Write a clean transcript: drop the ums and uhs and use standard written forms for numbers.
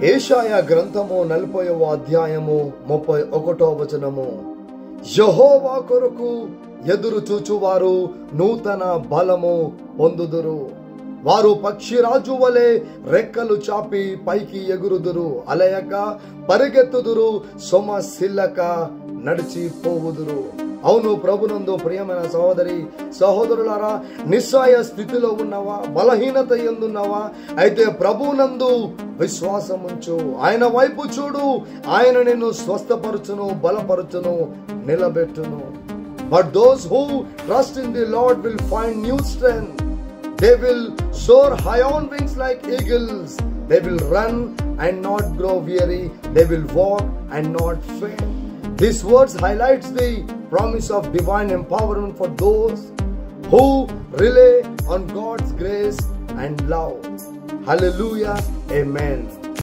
యెషయా గ్రంథము 40వ అధ్యాయము 31వ వచనము. యెహోవా కొరకు ఎదురు చూచువారు నూతన బలము పొందుదురు. వారు పక్షిరాజు వలె రెక్కలు చాపి పైకి ఎగురుదురు. అలయక పరిగెత్తుదురు, సొమ్మసిల్లక నడిచిపోవుదురు. అవును ప్రభునందు ప్రియమైన సహోదరి సహోదరులారా, నిస్సహాయ స్థితిలో ఉన్నవా, బలహీనత ఎందున్నావా? అయితే ప్రభునందు విశ్వాసం ఉంచు, ఆయన వైపు చూడు. ఆయన నిన్ను స్వస్థపరచును, బలపరచును, నిలబెట్టును. But those who trust in the Lord will find new strength. They will soar high on wings like eagles. They will run and not grow weary. They will walk and not faint. These words highlights the promise of divine empowerment for those who rely on God's grace and love. Hallelujah. Amen.